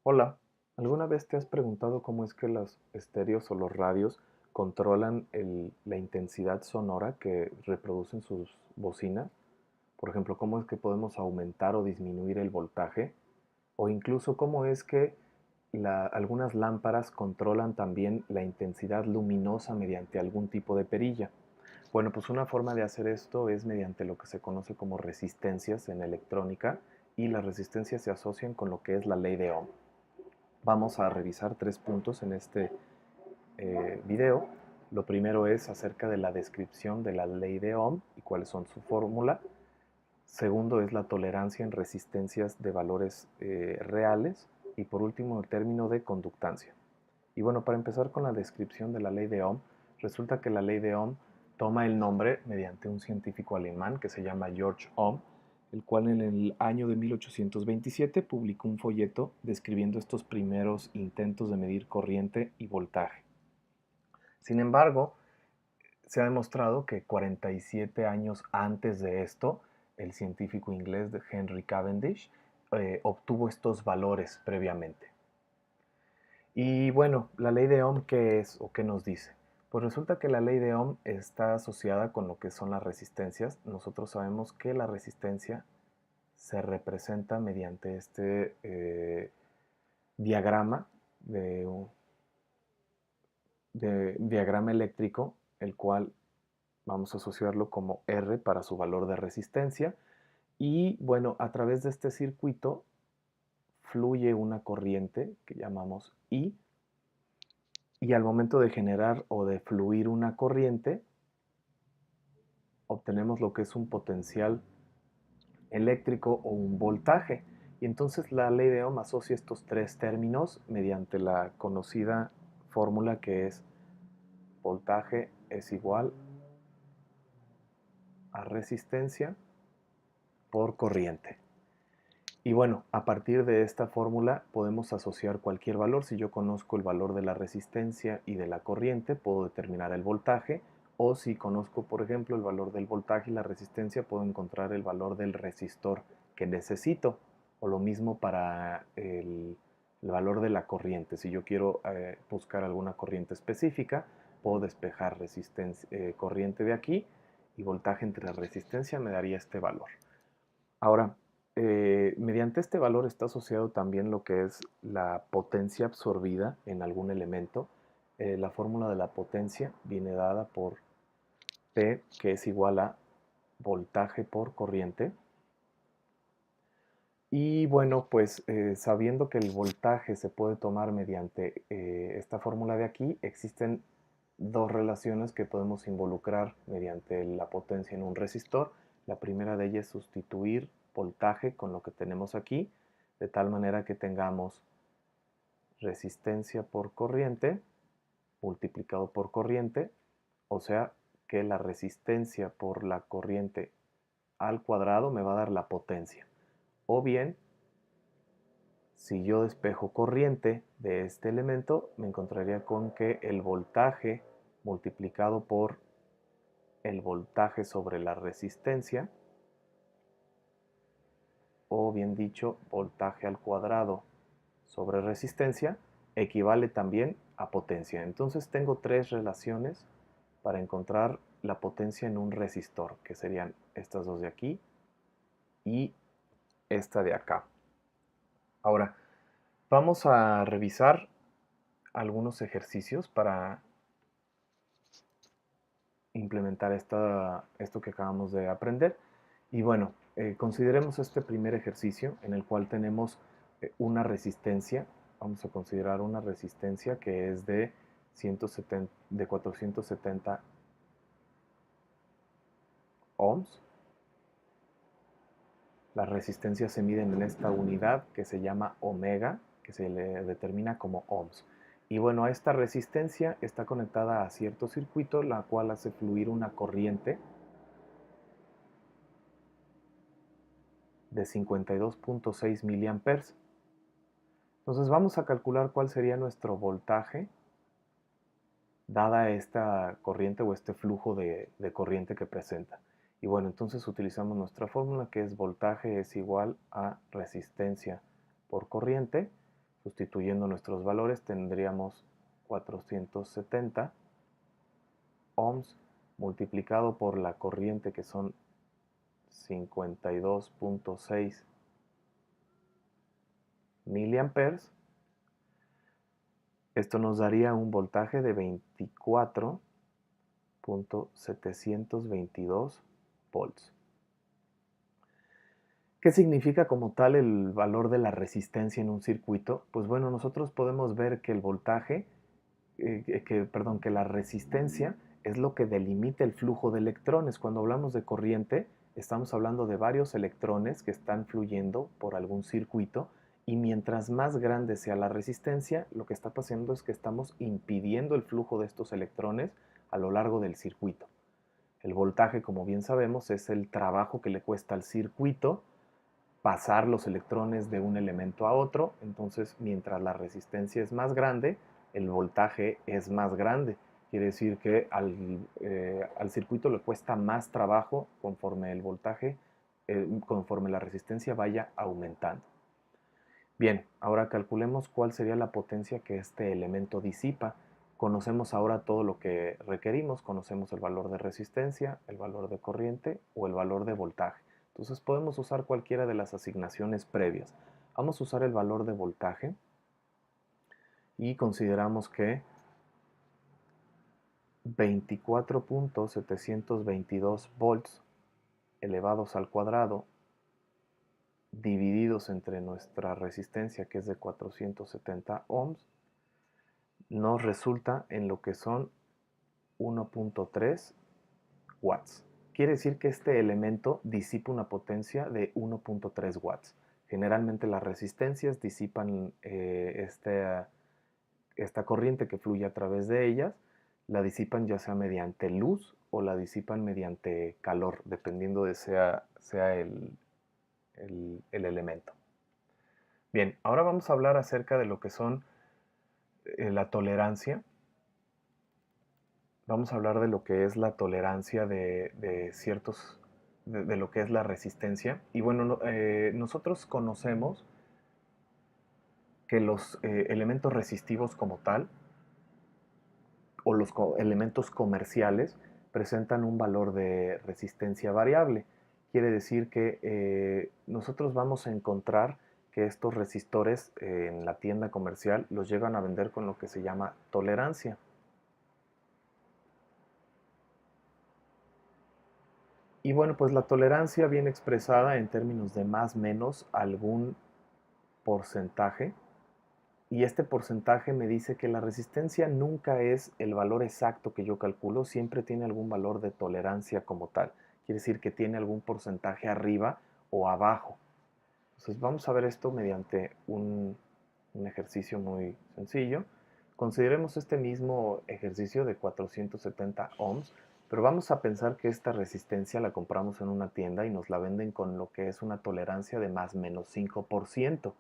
Hola, ¿alguna vez te has preguntado cómo es que los estéreos o los radios controlan la intensidad sonora que reproducen sus bocinas? Por ejemplo, ¿cómo es que podemos aumentar o disminuir el voltaje? O incluso cómo es que algunas lámparas controlan también la intensidad luminosa mediante algún tipo de perilla. Bueno, pues una forma de hacer esto es mediante lo que se conoce como resistencias en electrónica, y las resistencias se asocian con lo que es la ley de Ohm. Vamos a revisar tres puntos en este video. Lo primero es acerca de la descripción de la ley de Ohm y cuáles son su fórmula. Segundo es la tolerancia en resistencias de valores reales. Y por último, el término de conductancia. Y bueno, para empezar con la descripción de la ley de Ohm, resulta que la ley de Ohm toma el nombre mediante un científico alemán que se llama George Ohm, el cual en el año de 1827 publicó un folleto describiendo estos primeros intentos de medir corriente y voltaje. Sin embargo, se ha demostrado que 47 años antes de esto, el científico inglés Henry Cavendish obtuvo estos valores previamente. Y bueno, la ley de Ohm, ¿qué es o qué nos dice? Pues resulta que la ley de Ohm está asociada con lo que son las resistencias. Nosotros sabemos que la resistencia se representa mediante este diagrama de diagrama eléctrico, el cual vamos a asociarlo como R para su valor de resistencia. Y bueno, a través de este circuito fluye una corriente que llamamos I, y al momento de generar o de fluir una corriente, obtenemos lo que es un potencial eléctrico o un voltaje. Y entonces la ley de Ohm asocia estos tres términos mediante la conocida fórmula que es voltaje es igual a resistencia por corriente. Y bueno, a partir de esta fórmula podemos asociar cualquier valor. Si yo conozco el valor de la resistencia y de la corriente, puedo determinar el voltaje. O si conozco, por ejemplo, el valor del voltaje y la resistencia, puedo encontrar el valor del resistor que necesito. O lo mismo para el valor de la corriente. Si yo quiero buscar alguna corriente específica, puedo despejar corriente de aquí, y voltaje entre la resistencia me daría este valor. Ahora, mediante este valor está asociado también lo que es la potencia absorbida en algún elemento. La fórmula de la potencia viene dada por P, que es igual a voltaje por corriente. Y bueno, pues sabiendo que el voltaje se puede tomar mediante esta fórmula de aquí, existen dos relaciones que podemos involucrar mediante la potencia en un resistor. La primera de ellas es sustituir voltaje con lo que tenemos aquí, de tal manera que tengamos resistencia por corriente multiplicado por corriente, o sea que la resistencia por la corriente al cuadrado me va a dar la potencia. O bien, si yo despejo corriente de este elemento, me encontraría con que el voltaje multiplicado por el voltaje sobre la resistencia, o bien dicho, voltaje al cuadrado sobre resistencia, equivale también a potencia. Entonces tengo tres relaciones para encontrar la potencia en un resistor, que serían estas dos de aquí y esta de acá. Ahora, vamos a revisar algunos ejercicios para implementar esto que acabamos de aprender. Y bueno, consideremos este primer ejercicio en el cual tenemos una resistencia. Vamos a considerar una resistencia que es de 470 ohms. Las resistencias se miden en esta unidad que se llama ohmega, que se le determina como ohms. Y bueno, a esta resistencia está conectada a cierto circuito, la cual hace fluir una corriente de 52.6 miliamperes. Entonces vamos a calcular cuál sería nuestro voltaje dada esta corriente o este flujo de corriente que presenta. Y bueno, entonces utilizamos nuestra fórmula, que es voltaje es igual a resistencia por corriente. Sustituyendo nuestros valores tendríamos 470 ohms multiplicado por la corriente, que son 52.6 miliamperes. Esto nos daría un voltaje de 24.722 volts. ¿Qué significa como tal el valor de la resistencia en un circuito? Pues bueno, nosotros podemos ver que el voltaje, que la resistencia es lo que delimita el flujo de electrones. Cuando hablamos de corriente, estamos hablando de varios electrones que están fluyendo por algún circuito, y mientras más grande sea la resistencia, lo que está pasando es que estamos impidiendo el flujo de estos electrones a lo largo del circuito. El voltaje, como bien sabemos, es el trabajo que le cuesta al circuito pasar los electrones de un elemento a otro. Entonces, mientras la resistencia es más grande, el voltaje es más grande. Quiere decir que al circuito le cuesta más trabajo conforme el voltaje, conforme la resistencia vaya aumentando. Bien, ahora calculemos cuál sería la potencia que este elemento disipa. Conocemos ahora todo lo que requerimos, conocemos el valor de resistencia, el valor de corriente o el valor de voltaje. Entonces podemos usar cualquiera de las asignaciones previas. Vamos a usar el valor de voltaje y consideramos que 24.722 volts elevados al cuadrado divididos entre nuestra resistencia, que es de 470 ohms, nos resulta en lo que son 1.3 watts. Quiere decir que este elemento disipa una potencia de 1.3 watts. Generalmente las resistencias disipan esta corriente que fluye a través de ellas, la disipan ya sea mediante luz o la disipan mediante calor, dependiendo de sea el elemento. Bien, ahora vamos a hablar acerca de lo que son la tolerancia. Vamos a hablar de lo que es la tolerancia de ciertos, de lo que es la resistencia. Y bueno, nosotros conocemos que los elementos resistivos como tal, o los elementos comerciales, presentan un valor de resistencia variable. Quiere decir que nosotros vamos a encontrar que estos resistores en la tienda comercial los llegan a vender con lo que se llama tolerancia. Y bueno, pues la tolerancia viene expresada en términos de más menos algún porcentaje. Y este porcentaje me dice que la resistencia nunca es el valor exacto que yo calculo, siempre tiene algún valor de tolerancia como tal. Quiere decir que tiene algún porcentaje arriba o abajo. Entonces vamos a ver esto mediante un ejercicio muy sencillo. Consideremos este mismo ejercicio de 470 ohms, pero vamos a pensar que esta resistencia la compramos en una tienda y nos la venden con lo que es una tolerancia de más menos 5%.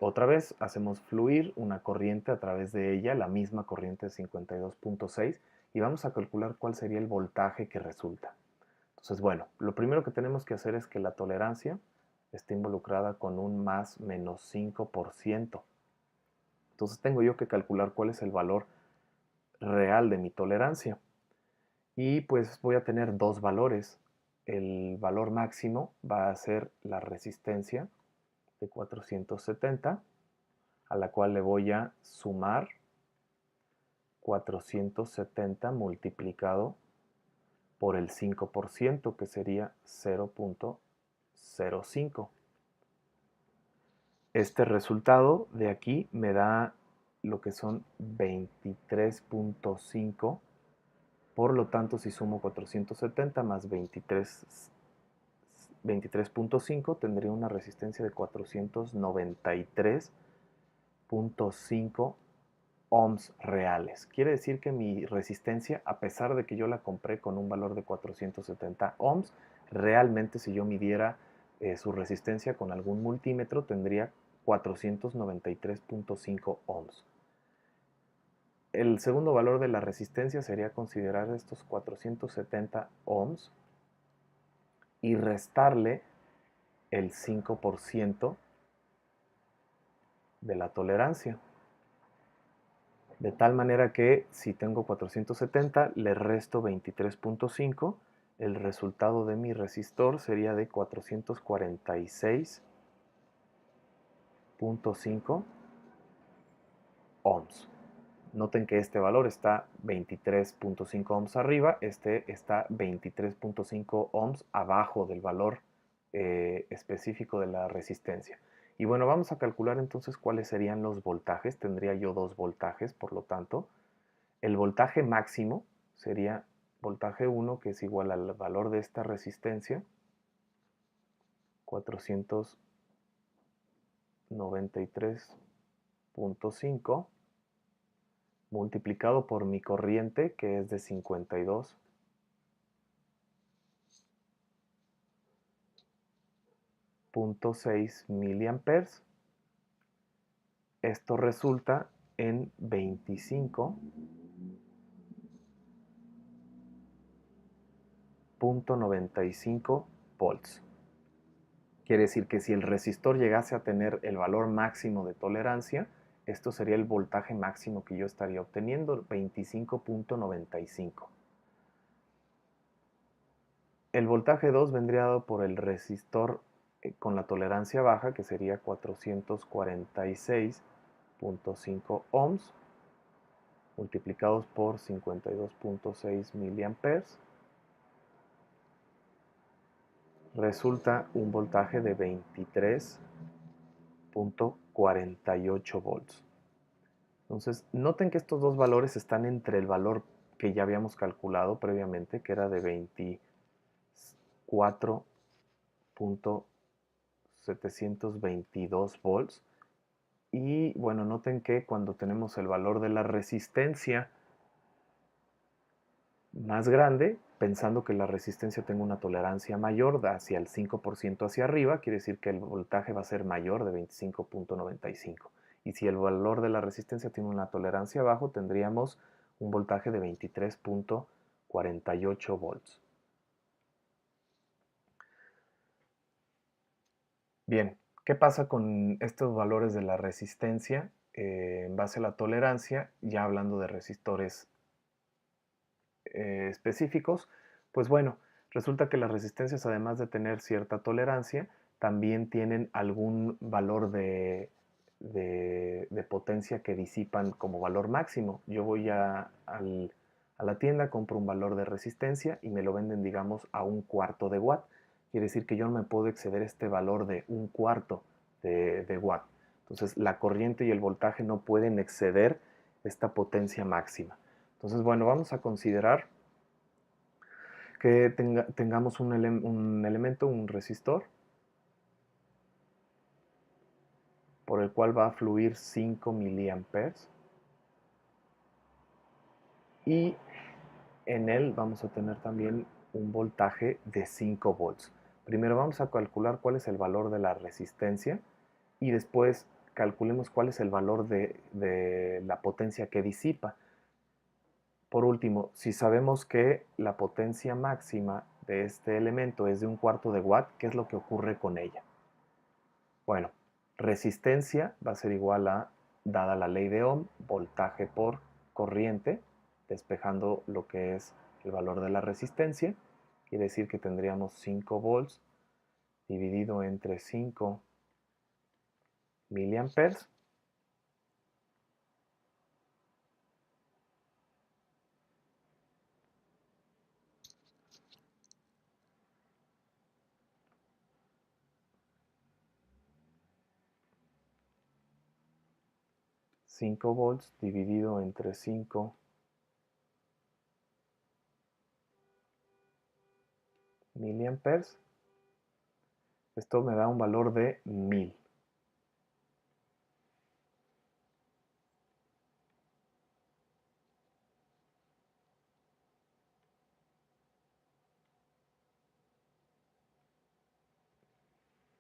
Otra vez hacemos fluir una corriente a través de ella, la misma corriente de 52.6, y vamos a calcular cuál sería el voltaje que resulta. Entonces, bueno, lo primero que tenemos que hacer es que la tolerancia esté involucrada con un más menos 5%. Entonces tengo yo que calcular cuál es el valor real de mi tolerancia. Y pues voy a tener dos valores. El valor máximo va a ser la resistencia de 470, a la cual le voy a sumar 470 multiplicado por el 5%, que sería 0.05. Este resultado de aquí me da lo que son 23.5. Por lo tanto, si sumo 470 más 23.5, tendría una resistencia de 493.5 ohms reales. Quiere decir que mi resistencia, a pesar de que yo la compré con un valor de 470 ohms, realmente si yo midiera su resistencia con algún multímetro tendría 493.5 ohms. El segundo valor de la resistencia sería considerar estos 470 ohms y restarle el 5% de la tolerancia. De tal manera que si tengo 470, le resto 23.5, el resultado de mi resistor sería de 446.5 ohms. Noten que este valor está 23.5 ohms arriba, este está 23.5 ohms abajo del valor específico de la resistencia. Y bueno, vamos a calcular entonces cuáles serían los voltajes. Tendría yo dos voltajes, por lo tanto. El voltaje máximo sería voltaje 1, que es igual al valor de esta resistencia, 493.5, multiplicado por mi corriente, que es de 52.6 miliamperes. Esto resulta en 25.95 volts. Quiere decir que si el resistor llegase a tener el valor máximo de tolerancia, esto sería el voltaje máximo que yo estaría obteniendo, 25.95. El voltaje 2 vendría dado por el resistor con la tolerancia baja, que sería 446.5 ohms, multiplicados por 52.6 miliamperes. Resulta un voltaje de 23.48 volts. Entonces, noten que estos dos valores están entre el valor que ya habíamos calculado previamente, que era de 24.722 volts. Y bueno, noten que cuando tenemos el valor de la resistencia más grande, pensando que la resistencia tenga una tolerancia mayor, hacia el 5% hacia arriba, quiere decir que el voltaje va a ser mayor de 25.95. Y si el valor de la resistencia tiene una tolerancia abajo, tendríamos un voltaje de 23.48 volts. Bien, ¿qué pasa con estos valores de la resistencia en base a la tolerancia? Ya hablando de resistores específicos, pues bueno, resulta que las resistencias, además de tener cierta tolerancia, también tienen algún valor de potencia que disipan como valor máximo. Yo voy a la tienda, compro un valor de resistencia y me lo venden, digamos, a 1/4 de watt. Quiere decir que yo no me puedo exceder este valor de 1/4 de watt. Entonces la corriente y el voltaje no pueden exceder esta potencia máxima. Entonces, bueno, vamos a considerar que tengamos un elemento, un resistor, por el cual va a fluir 5 miliamperes. Y en él vamos a tener también un voltaje de 5 volts. Primero vamos a calcular cuál es el valor de la resistencia y después calculemos cuál es el valor de la potencia que disipa. Por último, si sabemos que la potencia máxima de este elemento es de 1/4 de watt, ¿qué es lo que ocurre con ella? Bueno, resistencia va a ser igual a, dada la ley de Ohm, voltaje por corriente, despejando lo que es el valor de la resistencia. Quiere decir que tendríamos 5 volts dividido entre 5 miliamperes. 5 volts dividido entre 5 miliamperes. Esto me da un valor de 1000.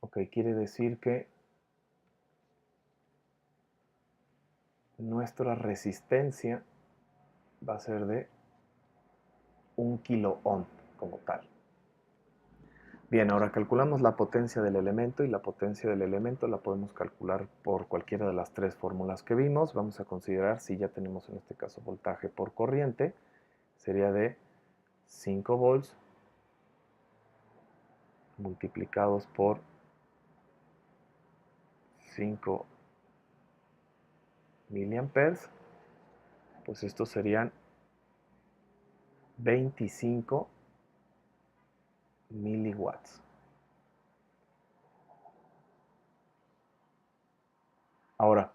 Ok, quiere decir que nuestra resistencia va a ser de 1 kilo ohm como tal. Bien, ahora calculamos la potencia del elemento y la potencia del elemento la podemos calcular por cualquiera de las tres fórmulas que vimos. Vamos a considerar si ya tenemos en este caso voltaje por corriente, sería de 5 volts multiplicados por 5 miliamperes, pues estos serían 25 miliwatts. Ahora,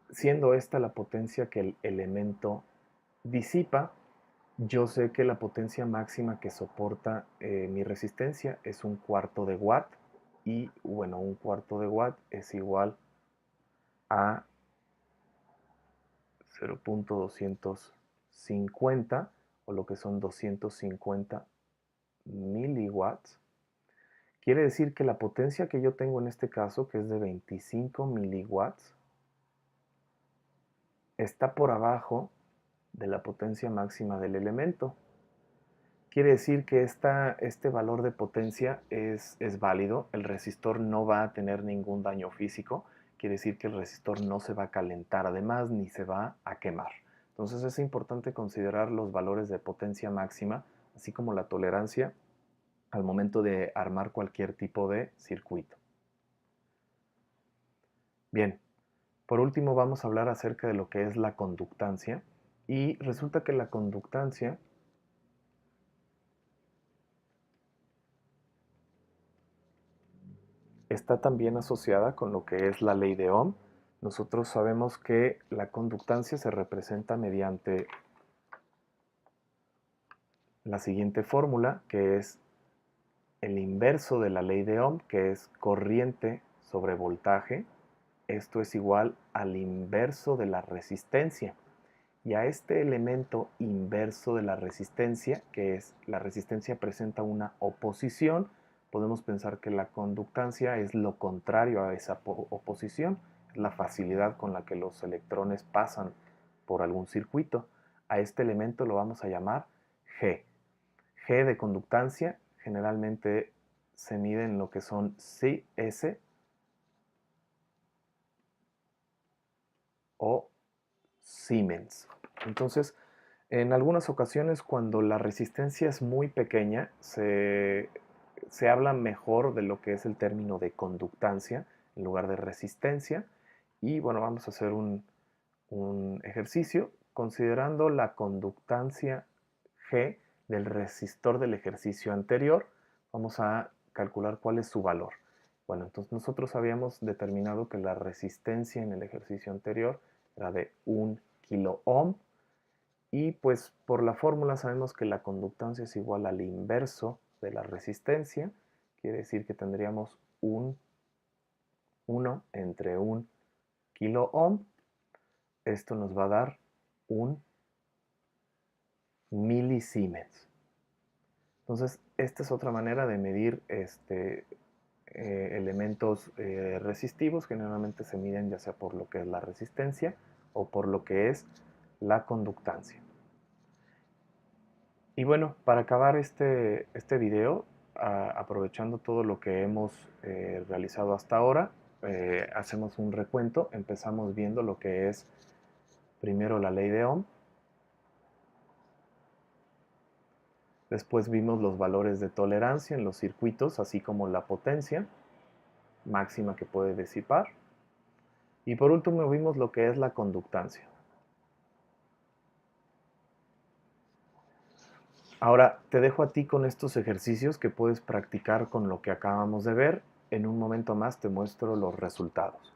siendo esta la potencia que el elemento disipa, yo sé que la potencia máxima que soporta mi resistencia es 1/4 de watt y bueno, 1/4 de watt es igual a 0.250 o lo que son 250 miliwatts. Quiere decir que la potencia que yo tengo en este caso, que es de 25 miliwatts, está por abajo de la potencia máxima del elemento. Quiere decir que este valor de potencia es válido, el resistor no va a tener ningún daño físico, quiere decir que el resistor no se va a calentar además ni se va a quemar. Entonces es importante considerar los valores de potencia máxima, así como la tolerancia al momento de armar cualquier tipo de circuito. Bien, por último vamos a hablar acerca de lo que es la conductancia y resulta que la conductancia está también asociada con lo que es la ley de Ohm. Nosotros sabemos que la conductancia se representa mediante la siguiente fórmula, que es el inverso de la ley de Ohm, que es corriente sobre voltaje. Esto es igual al inverso de la resistencia. Y a este elemento inverso de la resistencia, que es la resistencia presenta una oposición, podemos pensar que la conductancia es lo contrario a esa oposición, es la facilidad con la que los electrones pasan por algún circuito. A este elemento lo vamos a llamar G. G de conductancia generalmente se mide en lo que son Cs o Siemens. Entonces, en algunas ocasiones cuando la resistencia es muy pequeña, se habla mejor de lo que es el término de conductancia en lugar de resistencia. Y bueno, vamos a hacer un ejercicio considerando la conductancia G del resistor del ejercicio anterior. Vamos a calcular cuál es su valor. Bueno, entonces nosotros habíamos determinado que la resistencia en el ejercicio anterior era de 1 kilo ohm y pues por la fórmula sabemos que la conductancia es igual al inverso de la resistencia, quiere decir que tendríamos un 1 entre 1 kilo ohm, esto nos va a dar un milisiemens. Entonces, esta es otra manera de medir elementos resistivos, generalmente se miden ya sea por lo que es la resistencia o por lo que es la conductancia. Y bueno, para acabar este video, aprovechando todo lo que hemos realizado hasta ahora, hacemos un recuento. Empezamos viendo lo que es primero la ley de Ohm, después vimos los valores de tolerancia en los circuitos, así como la potencia máxima que puede disipar, y por último vimos lo que es la conductancia. Ahora te dejo a ti con estos ejercicios que puedes practicar con lo que acabamos de ver. En un momento más te muestro los resultados.